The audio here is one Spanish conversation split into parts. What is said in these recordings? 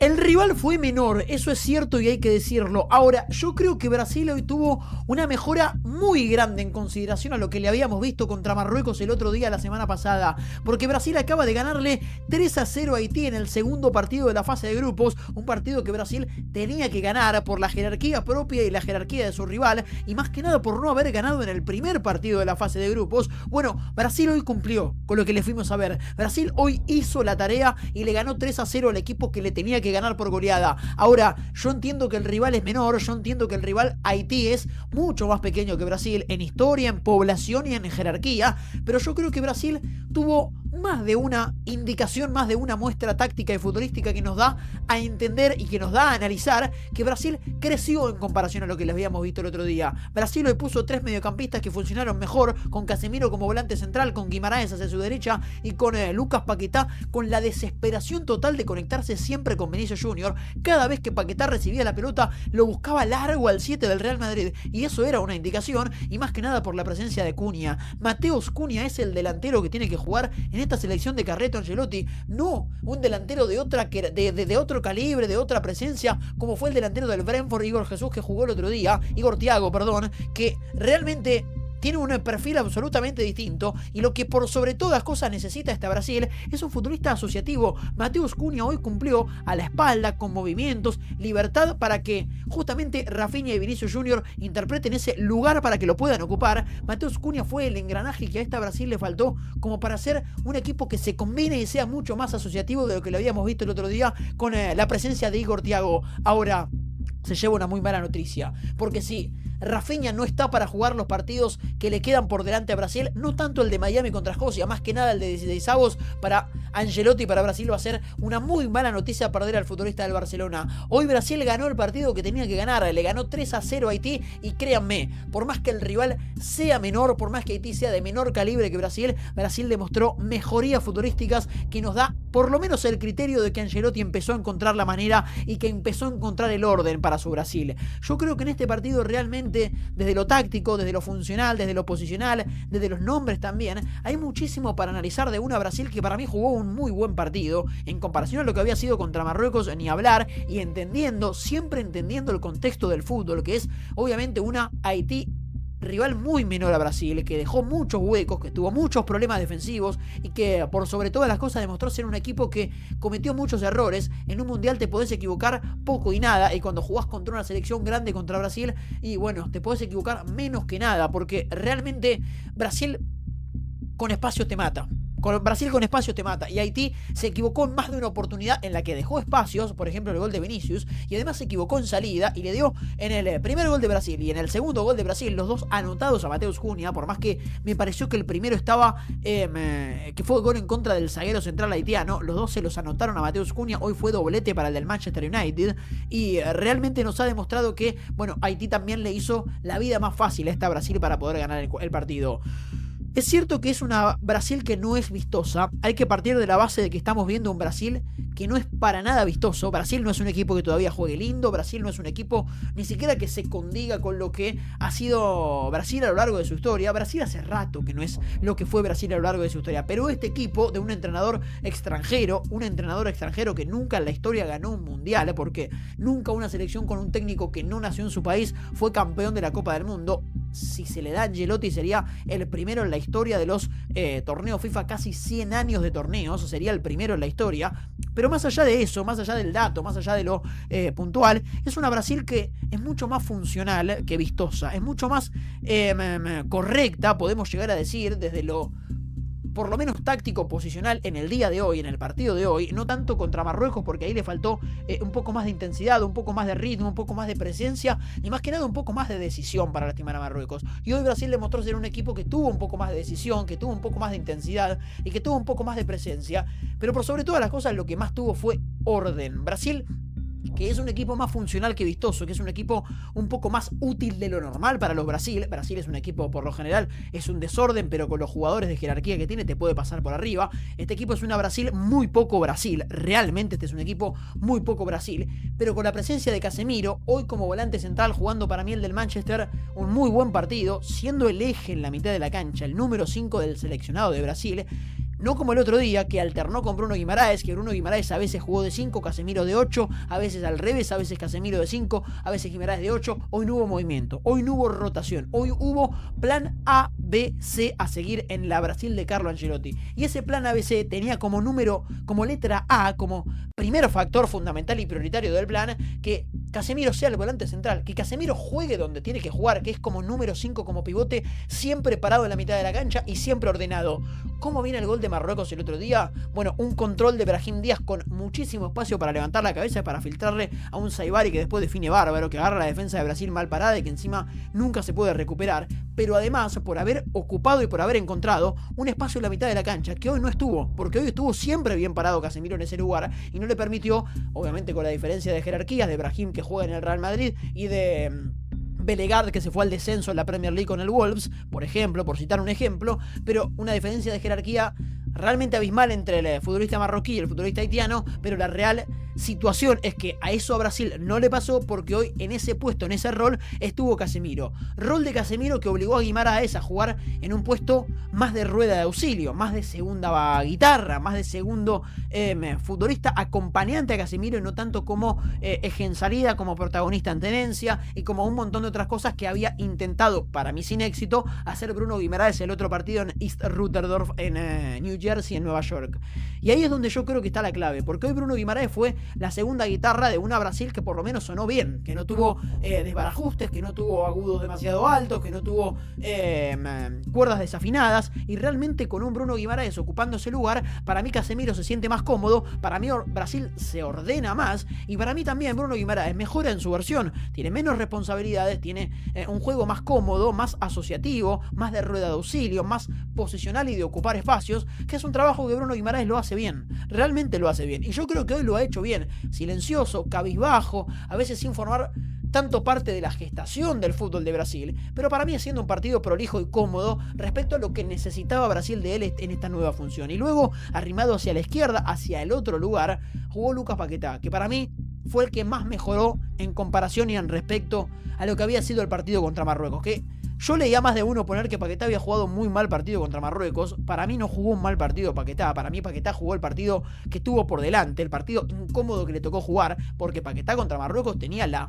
El rival fue menor, eso es cierto y hay que decirlo. Ahora, yo creo que Brasil hoy tuvo una mejora muy grande en consideración a lo que le habíamos visto contra Marruecos el otro día, la semana pasada. Porque Brasil acaba de ganarle 3-0 a Haití en el segundo partido de la fase de grupos. Un partido que Brasil tenía que ganar por la jerarquía propia y la jerarquía de su rival. Y más que nada por no haber ganado en el primer partido de la fase de grupos. Bueno, Brasil hoy cumplió con lo que le fuimos a ver. Brasil hoy hizo la tarea y le ganó 3-0 al equipo que le tenía que ganar por goleada. Ahora, yo entiendo que el rival es menor, yo entiendo que el rival Haití es mucho más pequeño que Brasil en historia, en población y en jerarquía, pero yo creo que Brasil tuvo más de una indicación, más de una muestra táctica y futbolística que nos da a entender y que nos da a analizar que Brasil creció en comparación a lo que les habíamos visto el otro día. Brasil hoy puso 3 mediocampistas que funcionaron mejor, con Casemiro como volante central, con Guimarães hacia su derecha y con Lucas Paquetá, con la desesperación total de conectarse siempre con Vinicius Junior. Cada vez que Paquetá recibía la pelota lo buscaba largo al 7 del Real Madrid, y eso era una indicación, y más que nada por la presencia de Cunha. Mateus Cunha es el delantero que tiene que jugar en esta selección de Carleto Ancelotti, no un delantero de otro calibre, de otra presencia, como fue el delantero del Brentford, Igor Thiago, que realmente tiene un perfil absolutamente distinto, y lo que por sobre todas las cosas necesita este Brasil es un futbolista asociativo. Mateus Cunha hoy cumplió a la espalda, con movimientos, libertad para que justamente Rafinha y Vinicius Junior interpreten ese lugar para que lo puedan ocupar. Mateus Cunha fue el engranaje que a esta Brasil le faltó como para ser un equipo que se combine y sea mucho más asociativo de lo que lo habíamos visto el otro día con la presencia de Igor Thiago. Ahora, se lleva una muy mala noticia, porque sí, Rafinha no está para jugar los partidos que le quedan por delante a Brasil, no tanto el de Miami contra Escocia, más que nada el de 16avos. Para Ancelotti y para Brasil va a ser una muy mala noticia perder al futbolista del Barcelona. Hoy Brasil ganó el partido que tenía que ganar, le ganó 3-0 a Haití, y créanme, por más que el rival sea menor, por más que Haití sea de menor calibre que Brasil, Brasil demostró mejorías futbolísticas que nos da por lo menos el criterio de que Ancelotti empezó a encontrar la manera y que empezó a encontrar el orden para su Brasil. Yo creo que en este partido realmente, desde lo táctico, desde lo funcional, desde lo posicional, desde los nombres también, hay muchísimo para analizar de una Brasil que para mí jugó un muy buen partido en comparación a lo que había sido contra Marruecos, ni hablar, y siempre entendiendo el contexto del fútbol, que es obviamente una Haití rival muy menor a Brasil, que dejó muchos huecos, que tuvo muchos problemas defensivos y que por sobre todas las cosas demostró ser un equipo que cometió muchos errores. En un mundial te podés equivocar poco y nada, y cuando jugás contra una selección grande contra Brasil, y bueno, te podés equivocar menos que nada, porque realmente Brasil con espacio te mata. Brasil con espacio te mata, y Haití se equivocó en más de una oportunidad en la que dejó espacios, por ejemplo el gol de Vinicius, y además se equivocó en salida y le dio en el primer gol de Brasil y en el segundo gol de Brasil, los dos anotados a Mateus Cunha, por más que me pareció que el primero estaba que fue gol en contra del zaguero central haitiano, los dos se los anotaron a Mateus Cunha. Hoy fue doblete para el del Manchester United, y realmente nos ha demostrado que, bueno, Haití también le hizo la vida más fácil a esta Brasil para poder ganar el partido. Es cierto que es una Brasil que no es vistosa. Hay que partir de la base de que estamos viendo un Brasil que no es para nada vistoso. Brasil no es un equipo que todavía juegue lindo. Brasil no es un equipo ni siquiera que se condiga con lo que ha sido Brasil a lo largo de su historia. Brasil hace rato que no es lo que fue Brasil a lo largo de su historia. Pero este equipo de un entrenador extranjero que nunca en la historia ganó un mundial, porque nunca una selección con un técnico que no nació en su país fue campeón de la Copa del Mundo. Si se le da a Ancelotti, sería el primero en la historia de los torneos FIFA, casi 100 años de torneos, sería el primero en la historia. Pero más allá de eso, más allá del dato, más allá de lo puntual, es una Brasil que es mucho más funcional que vistosa, es mucho más correcta, podemos llegar a decir, desde lo por lo menos táctico posicional en el día de hoy, en el partido de hoy, no tanto contra Marruecos, porque ahí le faltó un poco más de intensidad, un poco más de ritmo, un poco más de presencia y más que nada un poco más de decisión para lastimar a Marruecos. Y hoy Brasil demostró ser un equipo que tuvo un poco más de decisión, que tuvo un poco más de intensidad y que tuvo un poco más de presencia, pero por sobre todas las cosas lo que más tuvo fue orden. Brasil, que es un equipo más funcional que vistoso, que es un equipo un poco más útil de lo normal para los Brasil. Brasil es un equipo, por lo general, es un desorden, pero con los jugadores de jerarquía que tiene te puede pasar por arriba. Este equipo es una Brasil muy poco Brasil, realmente este es un equipo muy poco Brasil, pero con la presencia de Casemiro, hoy como volante central, jugando para mí el del Manchester, un muy buen partido, siendo el eje en la mitad de la cancha, el número 5 del seleccionado de Brasil. No como el otro día, que alternó con Bruno Guimaraes, que Bruno Guimaraes a veces jugó de 5, Casemiro de 8, a veces al revés, a veces Casemiro de 5, a veces Guimaraes de 8. Hoy no hubo movimiento, hoy no hubo rotación, hoy hubo plan A, B, C a seguir en la Brasil de Carlo Ancelotti. Y ese plan A, B, C tenía como número, como letra A, como primer factor fundamental y prioritario del plan, que Casemiro sea el volante central, que Casemiro juegue donde tiene que jugar, que es como número 5, como pivote, siempre parado en la mitad de la cancha y siempre ordenado. ¿Cómo viene el gol de Marruecos el otro día? Bueno, un control de Brahim Díaz con muchísimo espacio para levantar la cabeza, para filtrarle a un Saibari que después define bárbaro, que agarra la defensa de Brasil mal parada y que encima nunca se puede recuperar, pero además por haber ocupado y por haber encontrado un espacio en la mitad de la cancha que hoy no estuvo, porque hoy estuvo siempre bien parado Casemiro en ese lugar y no le permitió, obviamente con la diferencia de jerarquías de Brahim, que juega en el Real Madrid, y de Bellegard, que se fue al descenso en la Premier League con el Wolves, por ejemplo, por citar un ejemplo, pero una diferencia de jerarquía realmente abismal entre el futbolista marroquí y el futbolista haitiano, pero la real situación es que a eso a Brasil no le pasó, porque hoy en ese puesto, en ese rol, estuvo Casemiro. Rol de Casemiro que obligó a Guimaraes a jugar en un puesto más de rueda de auxilio, más de segunda guitarra, más de segundo futbolista acompañante a Casemiro, y no tanto como eje en salida, como protagonista en tenencia y como un montón de otras cosas que había intentado, para mí sin éxito, hacer Bruno Guimaraes el otro partido en East Rotterdam, en New Jersey, en Nueva York. Y ahí es donde yo creo que está la clave, porque hoy Bruno Guimaraes fue la segunda guitarra de una Brasil que por lo menos sonó bien, que no tuvo desbarajustes, que no tuvo agudos demasiado altos, que no tuvo cuerdas desafinadas, y realmente con un Bruno Guimaraes ocupando ese lugar, para mí Casemiro se siente más cómodo, para mí Brasil se ordena más, y para mí también Bruno Guimaraes mejora en su versión, tiene menos responsabilidades, tiene un juego más cómodo, más asociativo, más de rueda de auxilio, más posicional y de ocupar espacios, que es un trabajo que Bruno Guimaraes lo hace bien, realmente lo hace bien, y yo creo que hoy lo ha hecho bien, silencioso, cabizbajo, a veces sin formar tanto parte de la gestación del fútbol de Brasil, pero para mí siendo un partido prolijo y cómodo respecto a lo que necesitaba Brasil de él en esta nueva función. Y luego, arrimado hacia la izquierda, hacia el otro lugar, jugó Lucas Paquetá, que para mí fue el que más mejoró en comparación y en respecto a lo que había sido el partido contra Marruecos, que yo leía más de uno poner que Paquetá había jugado muy mal partido contra Marruecos. Para mí no jugó un mal partido Paquetá. Para mí Paquetá jugó el partido que tuvo por delante, el partido incómodo que le tocó jugar, porque Paquetá contra Marruecos tenía la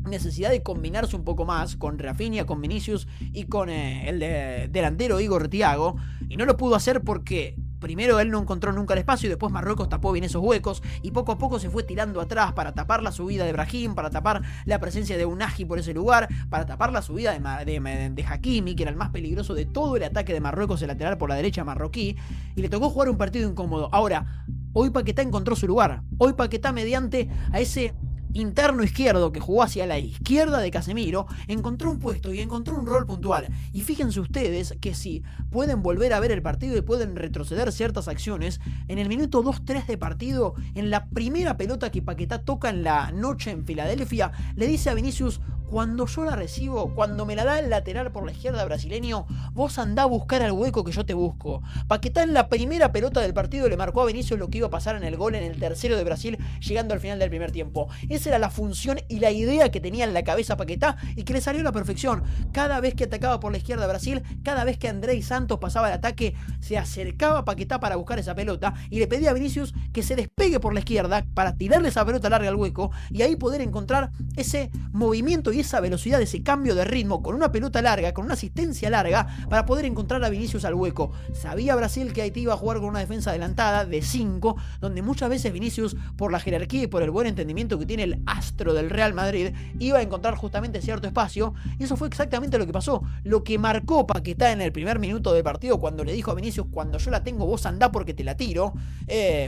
necesidad de combinarse un poco más con Rafinha, con Vinicius y con delantero Igor Thiago, y no lo pudo hacer porque primero él no encontró nunca el espacio, y después Marruecos tapó bien esos huecos, y poco a poco se fue tirando atrás para tapar la subida de Brahim, para tapar la presencia de Unagi por ese lugar, para tapar la subida de Hakimi, que era el más peligroso de todo el ataque de Marruecos, el lateral por la derecha marroquí, y le tocó jugar un partido incómodo. Ahora, hoy Paquetá encontró su lugar, hoy Paquetá, mediante a ese interno izquierdo que jugó hacia la izquierda de Casemiro, encontró un puesto y encontró un rol puntual. Y fíjense ustedes que si pueden volver a ver el partido y pueden retroceder ciertas acciones, en el minuto 2-3 de partido, en la primera pelota que Paquetá toca en la noche en Filadelfia, le dice a Vinicius: cuando yo la recibo, cuando me la da el lateral por la izquierda brasileño, vos andá a buscar al hueco que yo te busco. Paquetá en la primera pelota del partido le marcó a Vinicius lo que iba a pasar en el gol en el tercero de Brasil, llegando al final del primer tiempo. Esa era la función y la idea que tenía en la cabeza Paquetá, y que le salió a la perfección. Cada vez que atacaba por la izquierda Brasil, cada vez que Andrés Santos pasaba el ataque, se acercaba a Paquetá para buscar esa pelota y le pedía a Vinicius que se despegue por la izquierda para tirarle esa pelota larga al hueco, y ahí poder encontrar ese movimiento y esa velocidad, ese cambio de ritmo con una pelota larga, con una asistencia larga, para poder encontrar a Vinicius al hueco. Sabía Brasil que Haití iba a jugar con una defensa adelantada de 5, donde muchas veces Vinicius, por la jerarquía y por el buen entendimiento que tiene el astro del Real Madrid, iba a encontrar justamente cierto espacio, y eso fue exactamente lo que pasó. Lo que marcó Paquetá en el primer minuto del partido, cuando le dijo a Vinicius: cuando yo la tengo, vos andá porque te la tiro,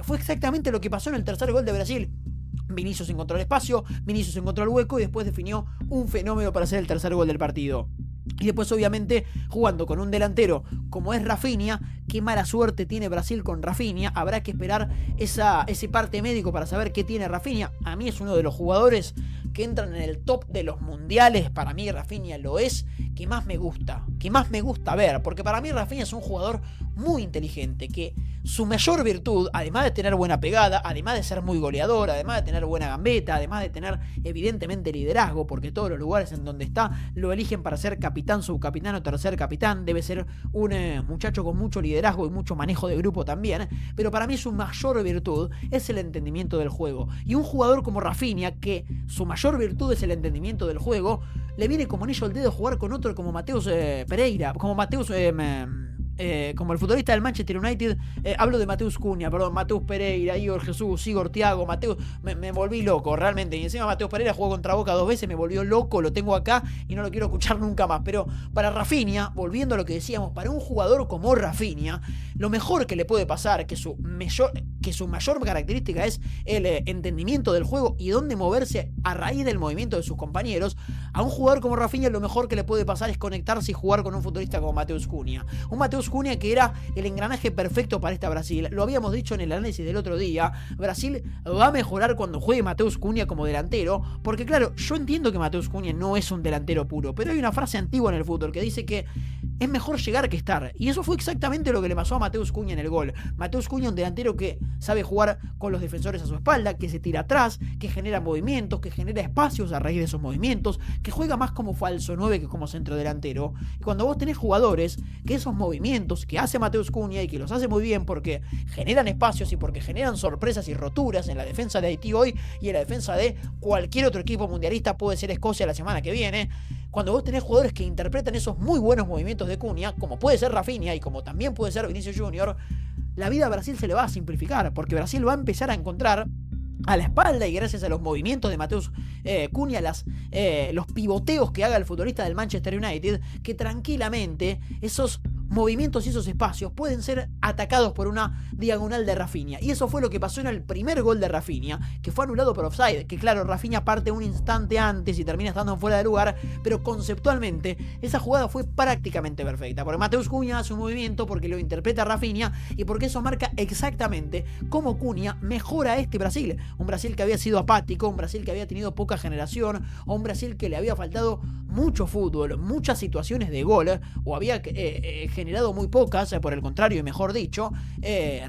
fue exactamente lo que pasó en el tercer gol de Brasil. Vinicius encontró el espacio, Vinicius encontró el hueco y después definió un fenómeno para hacer el tercer gol del partido. Y después, obviamente, jugando con un delantero como es Rafinha, qué mala suerte tiene Brasil con Rafinha. Habrá que esperar ese parte médico para saber qué tiene Rafinha. A mí es uno de los jugadores que entran en el top de los mundiales. Para mí Rafinha lo es, que más me gusta, que más me gusta ver, porque para mí Rafinha es un jugador muy inteligente, que su mayor virtud, además de tener buena pegada, además de ser muy goleador, además de tener buena gambeta, además de tener evidentemente liderazgo, porque todos los lugares en donde está lo eligen para ser capitán, subcapitán o tercer capitán, debe ser un muchacho con mucho liderazgo y mucho manejo de grupo también, pero para mí su mayor virtud es el entendimiento del juego, y un jugador como Rafinha, que su mayor virtud es el entendimiento del juego, le viene como anillo al dedo jugar con otro como Mateus Pereira, como Mateus como el futbolista del Manchester United, hablo de Mateus Cunha, perdón, Mateus Pereira, Igor Jesús, Igor Thiago, Mateus, me volví loco realmente, y encima Mateus Pereira jugó contra Boca 2 veces, me volvió loco, lo tengo acá y no lo quiero escuchar nunca más. Pero para Rafinha, volviendo a lo que decíamos, para un jugador como Rafinha, lo mejor que le puede pasar, que su mayor característica es el entendimiento del juego y dónde moverse a raíz del movimiento de sus compañeros, a un jugador como Rafinha lo mejor que le puede pasar es conectarse y jugar con un futbolista como Mateus Cunha. Un Mateus Cunha que era el engranaje perfecto para esta Brasil. Lo habíamos dicho en el análisis del otro día. Brasil va a mejorar cuando juegue Mateus Cunha como delantero, porque claro, yo entiendo que Mateus Cunha no es un delantero puro, pero hay una frase antigua en el fútbol que dice que es mejor llegar que estar, y eso fue exactamente lo que le pasó a Mateus Cunha en el gol. Mateus Cunha, un delantero que sabe jugar con los defensores a su espalda, que se tira atrás, que genera movimientos, que genera espacios a raíz de esos movimientos, que juega más como falso 9 que como centro delantero. Y cuando vos tenés jugadores que esos movimientos que hace Mateus Cunha y que los hace muy bien porque generan espacios y porque generan sorpresas y roturas en la defensa de Haití hoy y en la defensa de cualquier otro equipo mundialista, puede ser Escocia la semana que viene, cuando vos tenés jugadores que interpretan esos muy buenos movimientos de Cunha, como puede ser Rafinha y como también puede ser Vinicius Junior, la vida a Brasil se le va a simplificar, porque Brasil va a empezar a encontrar a la espalda y gracias a los movimientos de Mateus Cunha, los pivoteos que haga el futbolista del Manchester United, que tranquilamente esos movimientos y esos espacios pueden ser atacados por una diagonal de Rafinha. Y eso fue lo que pasó en el primer gol de Rafinha, que fue anulado por offside, que claro, Rafinha parte un instante antes y termina estando fuera de lugar, pero conceptualmente esa jugada fue prácticamente perfecta, porque Mateus Cunha hace un movimiento, porque lo interpreta Rafinha y porque eso marca exactamente cómo Cunha mejora a este Brasil, un Brasil que había sido apático, un Brasil que había tenido poca generación, o un Brasil que le había faltado mucho fútbol, muchas situaciones de gol, o había generado muy pocas, por el contrario, y mejor dicho,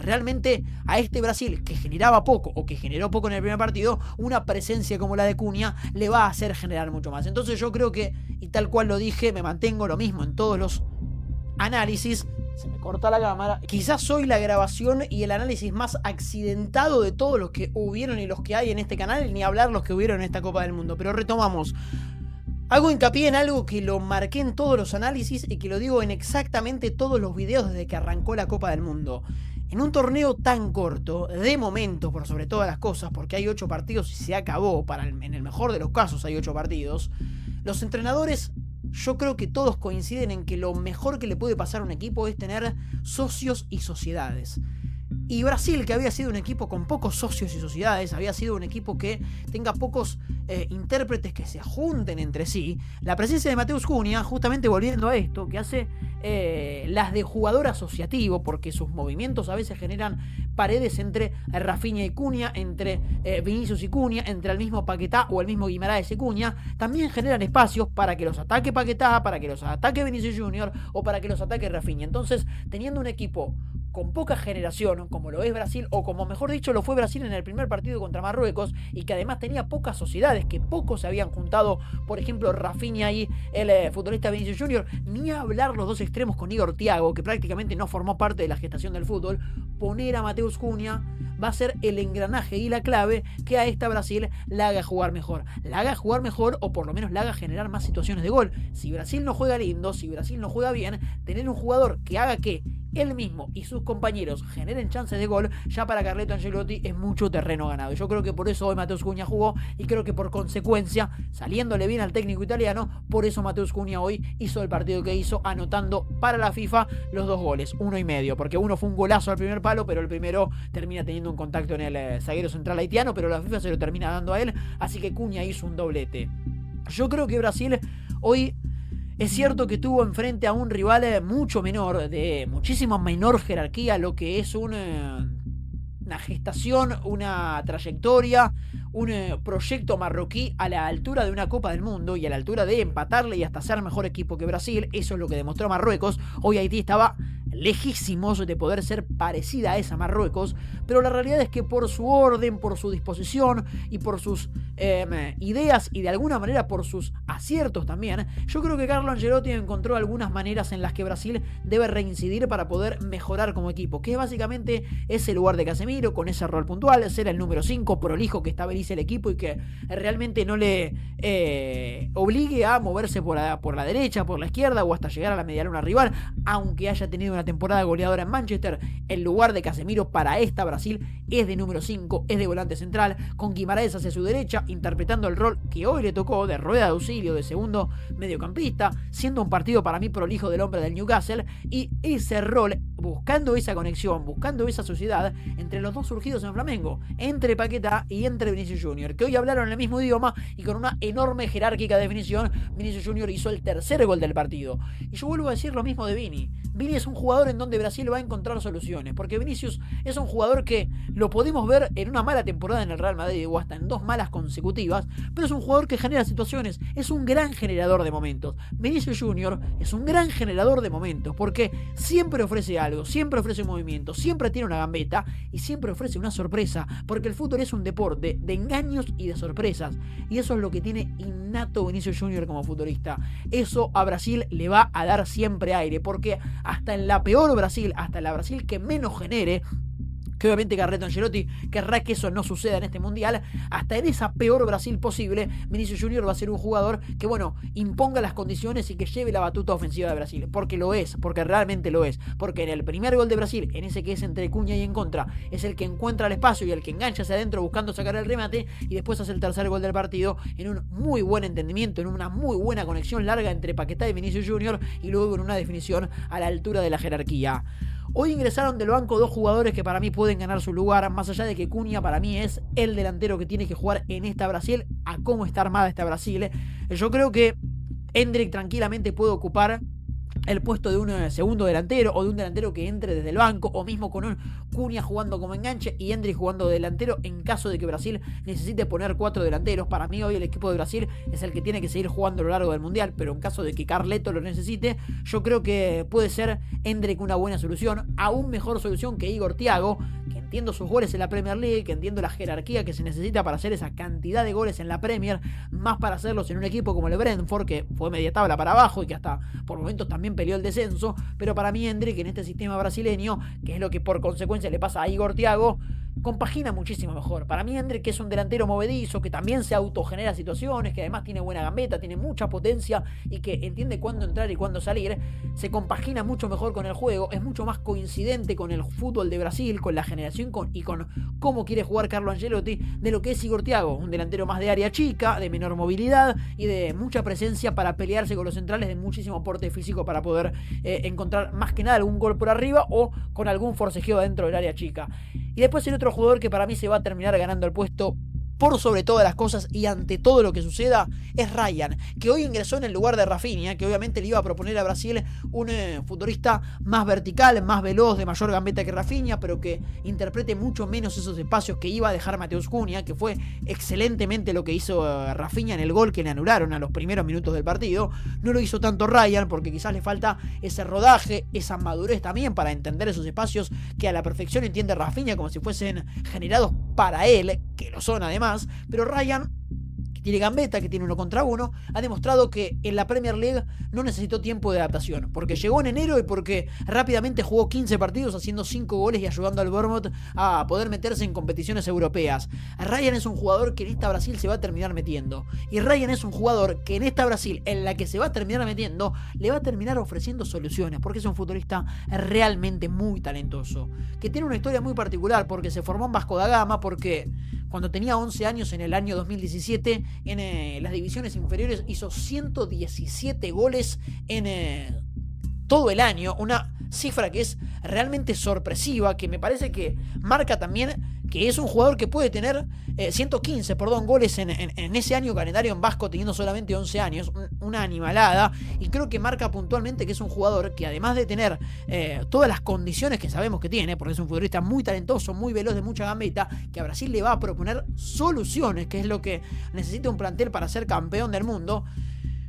realmente a este Brasil que generaba poco o que generó poco en el primer partido, una presencia como la de Cunha le va a hacer generar mucho más. Entonces yo creo que, y tal cual lo dije, me mantengo lo mismo en todos los análisis. Se me corta la cámara. Quizás soy la grabación y el análisis más accidentado de todos los que hubieron y los que hay en este canal, ni hablar los que hubieron en esta Copa del Mundo. Pero retomamos. Hago hincapié en algo que lo marqué en todos los análisis y que lo digo en exactamente todos los videos desde que arrancó la Copa del Mundo. En un torneo tan corto, de momento, por sobre todas las cosas, porque hay 8 partidos y se acabó, en el mejor de los casos hay 8 partidos, los entrenadores, yo creo que todos coinciden en que lo mejor que le puede pasar a un equipo es tener socios y sociedades. Y Brasil, que había sido un equipo con pocos socios y sociedades, había sido un equipo que tenga pocos intérpretes que se junten entre sí, la presencia de Mateus Cunha, justamente volviendo a esto, que hace las de jugador asociativo, porque sus movimientos a veces generan paredes entre Rafinha y Cunha, entre Vinicius y Cunha, entre el mismo Paquetá o el mismo Guimaraes y Cunha, también generan espacios para que los ataque Paquetá, para que los ataque Vinicius Junior o para que los ataque Rafinha. Entonces, teniendo un equipo con poca generación, como lo es Brasil, o como mejor dicho lo fue Brasil en el primer partido contra Marruecos, y que además tenía pocas sociedades, que pocos se habían juntado, por ejemplo Rafinha y el futbolista Vinicius Junior, ni a hablar los dos extremos con Igor Thiago, que prácticamente no formó parte de la gestación del fútbol. Poner a Mateus Cunha va a ser el engranaje y la clave que a esta Brasil la haga jugar mejor. La haga jugar mejor, o por lo menos la haga generar más situaciones de gol. Si Brasil no juega lindo, si Brasil no juega bien, tener un jugador que haga que él mismo y sus compañeros generen chances de gol, ya para Carleto Ancelotti es mucho terreno ganado. Yo creo que por eso hoy Mateus Cunha jugó, y creo que por consecuencia, saliéndole bien al técnico italiano, por eso Mateus Cunha hoy hizo el partido que hizo, anotando para la FIFA los 2 goles, 1,5, porque uno fue un golazo al primer palo, pero el primero termina teniendo un contacto en el zaguero central haitiano, pero la FIFA se lo termina dando a él, así que Cunha hizo un doblete. Yo creo que Brasil hoy, es cierto que tuvo enfrente a un rival mucho menor, de muchísima menor jerarquía, lo que es una gestación, una trayectoria, un proyecto marroquí a la altura de una Copa del Mundo y a la altura de empatarle y hasta ser mejor equipo que Brasil. Eso es lo que demostró Marruecos. Hoy Haití estaba lejísimos de poder ser parecida a esa Marruecos, pero la realidad es que por su orden, por su disposición y por sus ideas y de alguna manera por sus aciertos también, yo creo que Carlo Ancelotti encontró algunas maneras en las que Brasil debe reincidir para poder mejorar como equipo, que básicamente es el lugar de Casemiro con ese rol puntual, ser el número 5 prolijo que estabilice el equipo y que realmente no le obligue a moverse por la derecha, por la izquierda o hasta llegar a la medialuna rival, aunque haya tenido una temporada goleadora en Manchester. El lugar de Casemiro para esta Brasil es de número 5, es de volante central, con Guimaraes hacia su derecha, interpretando el rol que hoy le tocó de rueda de auxilio, de segundo mediocampista, siendo un partido para mí prolijo del hombre del Newcastle, y ese rol buscando esa conexión, buscando esa sociedad entre los dos surgidos en Flamengo, entre Paquetá y entre Vinicius Junior, que hoy hablaron el mismo idioma y con una enorme jerárquica definición. Vinicius Junior hizo el tercer gol del partido. Y yo vuelvo a decir lo mismo de Vini. Vini es un jugador en donde Brasil va a encontrar soluciones, porque Vinicius es un jugador que lo podemos ver en una mala temporada en el Real Madrid o hasta en 2 malas consecutivas, pero es un jugador que genera situaciones, es un gran generador de momentos. Vinicius Junior es un gran generador de momentos, porque siempre ofrece algo, siempre ofrece movimiento, siempre tiene una gambeta y siempre ofrece una sorpresa, porque el fútbol es un deporte de engaños y de sorpresas, y eso es lo que tiene innato Vinicius Junior como futbolista. Eso a Brasil le va a dar siempre aire, porque hasta en la peor Brasil, hasta en la Brasil que menos genere, que obviamente Carleto Ancelotti querrá que eso no suceda en este mundial, hasta en esa peor Brasil posible, Vinicius Junior va a ser un jugador que, bueno, imponga las condiciones y que lleve la batuta ofensiva de Brasil, porque lo es, porque realmente lo es, porque en el primer gol de Brasil, en ese que es entre cuña y en contra, es el que encuentra el espacio y el que engancha hacia adentro buscando sacar el remate, y después hace el tercer gol del partido en un muy buen entendimiento, en una muy buena conexión larga entre Paquetá y Vinicius Junior, y luego en una definición a la altura de la jerarquía. Hoy ingresaron del banco 2 jugadores que para mí pueden ganar su lugar, más allá de que Cunha para mí es el delantero que tiene que jugar en esta Brasil, a cómo está armada esta Brasil. Yo creo que Endrick tranquilamente puede ocupar el puesto de un segundo delantero o de un delantero que entre desde el banco, o mismo con un Cunha jugando como enganche y Endrick jugando de delantero en caso de que Brasil necesite poner 4 delanteros. Para mí hoy el equipo de Brasil es el que tiene que seguir jugando a lo largo del mundial, pero en caso de que Carleto lo necesite, yo creo que puede ser Endrick una buena solución, aún mejor solución que Igor Thiago, que entiendo sus goles en la Premier League, que entiendo la jerarquía que se necesita para hacer esa cantidad de goles en la Premier, más para hacerlos en un equipo como el Brentford, que fue media tabla para abajo y que hasta por momentos también peleó el descenso. Pero para mí Endrick en este sistema brasileño, que es lo que por consecuencia le pasa a Igor Thiago, compagina muchísimo mejor. Para mí Endrick, que es un delantero movedizo, que también se autogenera situaciones, que además tiene buena gambeta, tiene mucha potencia y que entiende cuándo entrar y cuándo salir, se compagina mucho mejor con el juego, es mucho más coincidente con el fútbol de Brasil, con la generación y con cómo quiere jugar Carlo Ancelotti, de lo que es Igor Thiago, un delantero más de área chica, de menor movilidad y de mucha presencia para pelearse con los centrales, de muchísimo aporte físico para poder encontrar más que nada algún gol por arriba o con algún forcejeo dentro del área chica. Y después el otro jugador que para mí se va a terminar ganando el puesto por sobre todas las cosas y ante todo lo que suceda es Ryan, que hoy ingresó en el lugar de Rafinha, que obviamente le iba a proponer a Brasil un futbolista más vertical, más veloz, de mayor gambeta que Rafinha, pero que interprete mucho menos esos espacios que iba a dejar Mateus Cunha, que fue excelentemente lo que hizo Rafinha en el gol que le anularon a los primeros minutos del partido. No lo hizo tanto Ryan, porque quizás le falta ese rodaje, esa madurez también para entender esos espacios que a la perfección entiende Rafinha como si fuesen generados para él, que lo son además. Pero Ryan, que tiene gambeta, que tiene 1 contra 1, ha demostrado que en la Premier League no necesitó tiempo de adaptación, porque llegó en enero y porque rápidamente jugó 15 partidos haciendo 5 goles y ayudando al Bournemouth a poder meterse en competiciones europeas. Ryan es un jugador que en esta Brasil se va a terminar metiendo, y Ryan es un jugador que en esta Brasil en la que se va a terminar metiendo le va a terminar ofreciendo soluciones, porque es un futbolista realmente muy talentoso, que tiene una historia muy particular, porque se formó en Vasco da Gama, porque cuando tenía 11 años en el año 2017 en las divisiones inferiores hizo 117 goles en todo el año, una cifra que es realmente sorpresiva, que me parece que marca también que es un jugador que puede tener 115 goles en ese año calendario en Vasco, teniendo solamente 11 años, una animalada, y creo que marca puntualmente que es un jugador que, además de tener todas las condiciones que sabemos que tiene, porque es un futbolista muy talentoso, muy veloz, de mucha gambeta, que a Brasil le va a proponer soluciones, que es lo que necesita un plantel para ser campeón del mundo.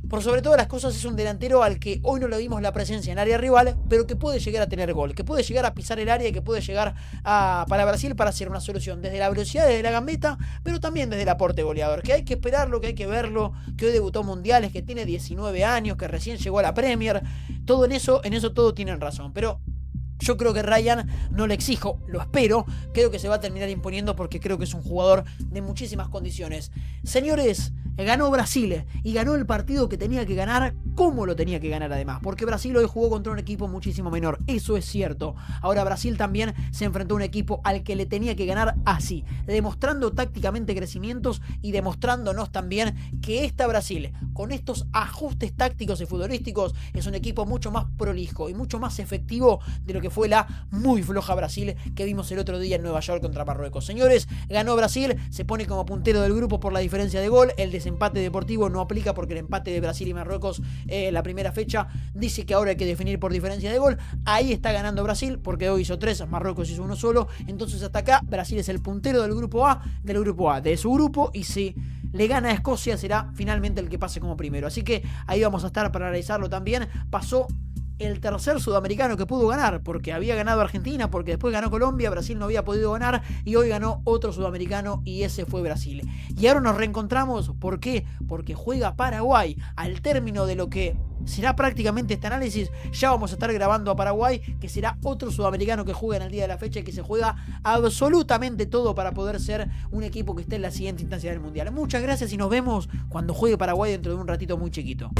Por sobre todas las cosas, es un delantero al que hoy no le dimos la presencia en área rival, pero que puede llegar a tener gol, que puede llegar a pisar el área y que puede llegar para Brasil para hacer una solución desde la velocidad, desde la gambeta, pero también desde el aporte goleador, que hay que esperarlo, que hay que verlo, que hoy debutó mundiales, que tiene 19 años, que recién llegó a la Premier. Todo en eso todo tienen razón, pero yo creo que Ryan, no le exijo, lo espero, creo que se va a terminar imponiendo porque creo que es un jugador de muchísimas condiciones. Señores, ganó Brasil y ganó el partido que tenía que ganar, como lo tenía que ganar además, porque Brasil hoy jugó contra un equipo muchísimo menor, eso es cierto. Ahora Brasil también se enfrentó a un equipo al que le tenía que ganar así, demostrando tácticamente crecimientos y demostrándonos también que esta Brasil, con estos ajustes tácticos y futbolísticos, es un equipo mucho más prolijo y mucho más efectivo de lo que fue la muy floja Brasil que vimos el otro día en Nueva York contra Marruecos. Señores, ganó Brasil, se pone como puntero del grupo por la diferencia de gol. El desempate deportivo no aplica porque el empate de Brasil y Marruecos la primera fecha dice que ahora hay que definir por diferencia de gol. Ahí está ganando Brasil porque hoy hizo 3, Marruecos hizo 1 solo. Entonces hasta acá Brasil es el puntero del grupo A, de su grupo, y si le gana a Escocia será finalmente el que pase como primero. Así que ahí vamos a estar para analizarlo también. Pasó el tercer sudamericano que pudo ganar, porque había ganado Argentina, porque después ganó Colombia, Brasil no había podido ganar, y hoy ganó otro sudamericano, y ese fue Brasil. Y ahora nos reencontramos, ¿por qué? Porque juega Paraguay. Al término de lo que será prácticamente este análisis, ya vamos a estar grabando a Paraguay, que será otro sudamericano que juega en el día de la fecha y que se juega absolutamente todo para poder ser un equipo que esté en la siguiente instancia del Mundial. Muchas gracias y nos vemos cuando juegue Paraguay dentro de un ratito muy chiquito.